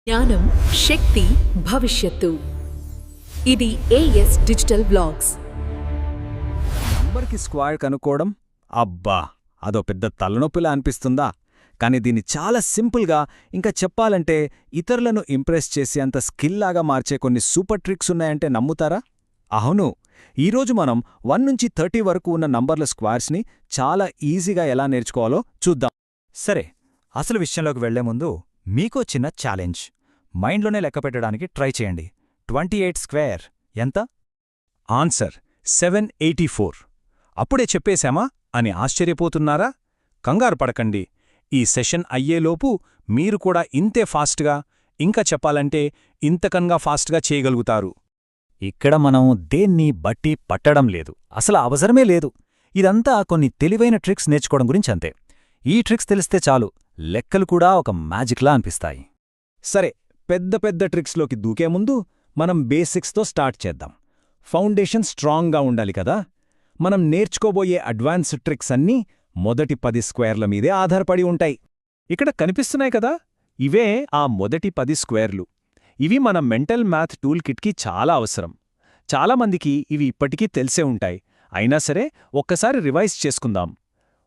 జ్ఞానం, శక్తి, భవిష్యత్తు. ఇది ఏఎస్ డిజిటల్ బ్లాగ్స్. నంబర్కి స్క్వేర్ కనుక్కోవడం అబ్బా అదో పెద్ద తలనొప్పిలా అనిపిస్తుందా? కానీ దీన్ని చాలా సింపుల్గా, ఇంకా చెప్పాలంటే ఇతరులను ఇంప్రెస్ చేసే అంత స్కిల్లాగా మార్చే కొన్ని సూపర్ ట్రిక్స్ ఉన్నాయంటే నమ్ముతారా? అవును, ఈరోజు మనం 1 నుంచి 30 వరకు ఉన్న నంబర్ల స్క్వేర్స్ని చాలా ఈజీగా ఎలా నేర్చుకోవాలో చూద్దాం. సరే, అసలు విషయంలోకి వెళ్లే ముందు మీకో చిన్న ఛాలెంజ్. మైండ్లోనే లెక్కపెట్టడానికి ట్రై చేయండి. 28 స్క్వేర్ ఎంత? ఆన్సర్ 784. అప్పుడే చెప్పేశామా అని ఆశ్చర్యపోతున్నారా? కంగారు పడకండి. ఈ సెషన్ అయ్యేలోపు మీరు కూడా ఇంతే ఫాస్ట్గా, ఇంకా చెప్పాలంటే ఇంతకన్నా ఫాస్ట్గా చేయగలుగుతారు. ఇక్కడ మనం దేన్ని బట్టి పట్టడం లేదు, అసలు అవసరమే లేదు. ఇదంతా కొన్ని తెలివైన ట్రిక్స్ నేర్చుకోవడం గురించి అంతే. ఈ ట్రిక్స్ తెలిస్తే చాలు, లెక్కలు కూడా ఒక మ్యాజిక్లా అనిపిస్తాయి. సరే, పెద్ద పెద్ద ట్రిక్స్లోకి దూకే ముందు మనం బేసిక్స్తో స్టార్ట్ చేద్దాం. ఫౌండేషన్ స్ట్రాంగ్గా ఉండాలి కదా. మనం నేర్చుకోబోయే అడ్వాన్స్డ్ ట్రిక్స్ అన్నీ మొదటి 10 స్క్వేర్ల మీదే ఆధారపడి ఉంటాయి. ఇక్కడ కనిపిస్తున్నాయి కదా, ఇవే ఆ మొదటి 10 స్క్వేర్లు. ఇవి మన మెంటల్ మ్యాథ్ టూల్ కిట్కి చాలా అవసరం. చాలామందికి ఇవి ఇప్పటికీ తెలిసే ఉంటాయి. అయినా సరే ఒక్కసారి రివైజ్ చేసుకుందాం.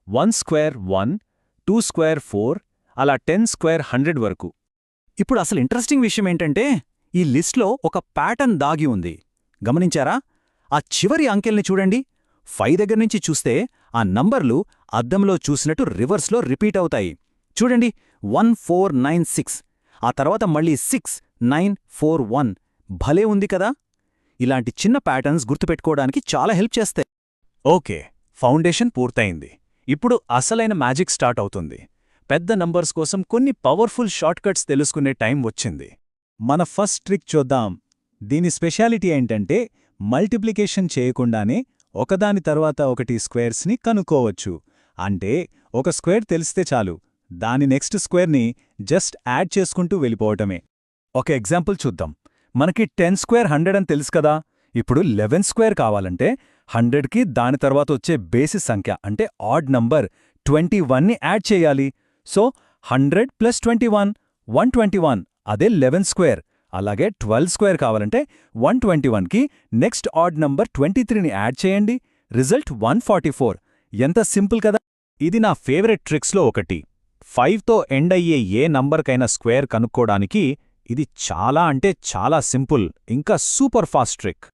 1 స్క్వేర్ 1, 2 స్క్వేర్ 4, అలా 10 స్క్వేర్ 100 వరకు. ఇప్పుడు అసలు ఇంట్రెస్టింగ్ విషయం ఏంటంటే, ఈ లిస్ట్లో ఒక ప్యాటర్న్ దాగి ఉంది. గమనించారా? ఆ చివరి అంకెల్ని చూడండి. 5 దగ్గర నుంచి చూస్తే ఆ నంబర్లు అద్దంలో చూసినట్టు రివర్స్లో రిపీట్ అవుతాయి. చూడండి, 1496, ఆ తర్వాత మళ్ళీ 6941. భలే ఉంది కదా. ఇలాంటి చిన్న ప్యాటర్న్స్ గుర్తుపెట్టుకోవడానికి చాలా హెల్ప్ చేస్తాయి. ఓకే, ఫౌండేషన్ పూర్తయింది. ఇప్పుడు అసలైన మ్యాజిక్ స్టార్ట్ అవుతుంది. పెద్ద నంబర్స్ కోసం కొన్ని పవర్ఫుల్ షార్ట్కట్స్ తెలుసుకునే టైం వచ్చింది. మన ఫస్ట్ ట్రిక్ చూద్దాం. దీని స్పెషాలిటీ ఏంటంటే, మల్టిప్లికేషన్ చేయకుండానే ఒకదాని తర్వాత ఒకటి స్క్వేర్స్ని కనుక్కోవచ్చు. అంటే ఒక స్క్వేర్ తెలిస్తే చాలు, దాని నెక్స్ట్ స్క్వేర్ని జస్ట్ యాడ్ చేసుకుంటూ వెళ్ళిపోవటమే. ఒక ఎగ్జాంపుల్ చూద్దాం. మనకి 10 స్క్వేర్ 100 అని తెలుసు కదా. ఇప్పుడు 11 స్క్వేర్ కావాలంటే 100కి దాని తర్వాత వచ్చే బేసిస్ సంఖ్య అంటే ఆడ్ నంబర్ 21ని యాడ్ చేయాలి. సో 100 + 21, 121. అదే 11 స్క్వేర్. అలాగే 12 స్క్వేర్ కావాలంటే 121కి నెక్స్ట్ ఆడ్ నంబర్ 23ని యాడ్ చేయండి. రిజల్ట్ 144. ఎంత సింపుల్ కదా. ఇది నా ఫేవరెట్ ట్రిక్స్లో ఒకటి. 5తో ఎండ్ అయ్యే ఏ నంబర్కైనా స్క్వేర్ కనుక్కోడానికి ఇది చాలా అంటే చాలా సింపుల్, ఇంకా super fast trick.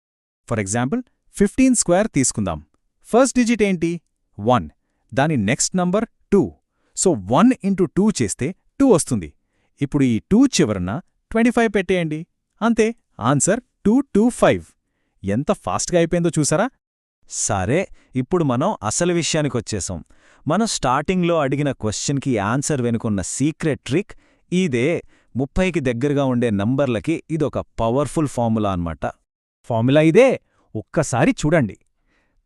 For example 15 square తీసుకుందాం. ఫస్ట్ డిజిట్ ఏంటి? 1. దాని నెక్స్ట్ నంబర్ 2. సో 1 × 2 చేస్తే 2 వస్తుంది. ఇప్పుడు ఈ 2 చివరన 25 పెట్టేయండి. అంతే, ఆన్సర్ 225. ఎంత ఫాస్ట్గా అయిపోయిందో చూసారా? సరే, ఇప్పుడు మనం అసలు విషయానికొచ్చేసాం. మనం స్టార్టింగ్లో అడిగిన క్వశ్చన్కి ఆన్సర్ వెనుకున్న సీక్రెట్ ట్రిక్ ఇదే. 30కి దగ్గరగా ఉండే నంబర్లకి ఇదొక పవర్ఫుల్ ఫార్ములా అన్నమాట. ఫార్ములా ఇదే. ఒక్కసారి చూడండి.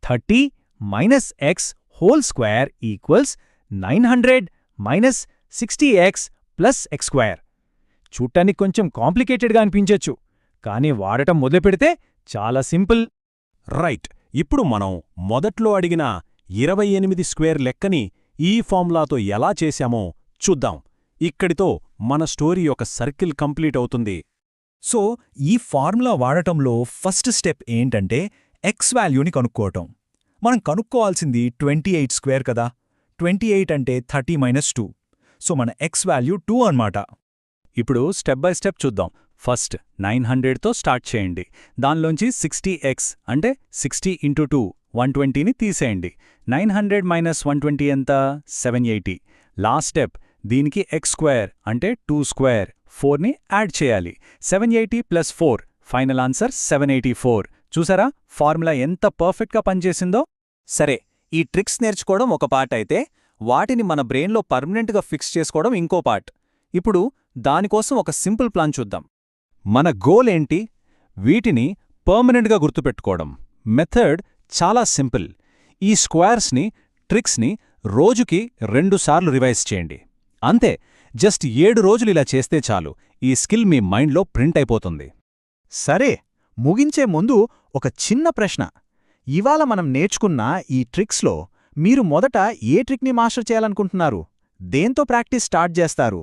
30 - x² = 900 - 60x + x². చూడ్డానికి కొంచెం కాంప్లికేటెడ్గా అనిపించొచ్చు, కానీ వాడటం మొదలుపెడితే చాలా సింపుల్. రైట్. ఇప్పుడు మనం మొదట్లో అడిగిన 28 స్క్వేర్ లెక్కని ఈ ఫార్ములాతో ఎలా చేశామో చూద్దాం. ఇక్కడితో మన స్టోరీ ఒక సర్కిల్ కంప్లీట్ అవుతుంది. సో ఈ ఫార్ములా వాడటంలో ఫస్ట్ స్టెప్ ఏంటంటే ఎక్స్ వాల్యూని కనుక్కోవటం. మనం కనుక్కోవాల్సింది 28 స్క్వేర్ కదా. 28 అంటే 30 - 2. సో మన ఎక్స్ వాల్యూ 2 అన్నమాట. ఇప్పుడు స్టెప్ బై స్టెప్ చూద్దాం. ఫస్ట్ 900తో స్టార్ట్ చేయండి. దానిలోంచి 60x అంటే 60 × 2, 120ని తీసేయండి. 900 - 120 ఎంత? 780. లాస్ట్ స్టెప్, దీనికి x² అంటే 2² 4ని యాడ్ చేయాలి. 780 + 4, ఫైనల్ ఆన్సర్ 784. చూసారా ఫార్ములా ఎంత పర్ఫెక్ట్గా పనిచేసిందో? సరే, ఈ ట్రిక్స్ నేర్చుకోవడం ఒక పార్ట్ అయితే, వాటిని మన బ్రెయిన్లో పర్మనెంట్గా ఫిక్స్ చేసుకోవడం ఇంకో పార్ట్. ఇప్పుడు దానికోసం ఒక సింపుల్ ప్లాన్ చూద్దాం. మన గోల్ ఏంటి? వీటిని పర్మనెంట్గా గుర్తుపెట్టుకోవడం. మెథడ్ చాలా సింపుల్. ఈ స్క్వేర్స్ని, ట్రిక్స్ని రోజుకి 2 సార్లు రివైజ్ చేయండి. అంతే, జస్ట్ 7 రోజులు ఇలా చేస్తే చాలు. ఈ స్కిల్ మీ మైండ్లో ప్రింట్ అయిపోతుంది. సరే, ముగించే ముందు ఒక చిన్న ప్రశ్న. ఇవాళ మనం నేర్చుకున్న ఈ ట్రిక్స్లో మీరు మొదట ఏ ట్రిక్ని మాస్టర్ చేయాలనుకుంటున్నారు? దేంతో ప్రాక్టీస్ స్టార్ట్ చేస్తారు?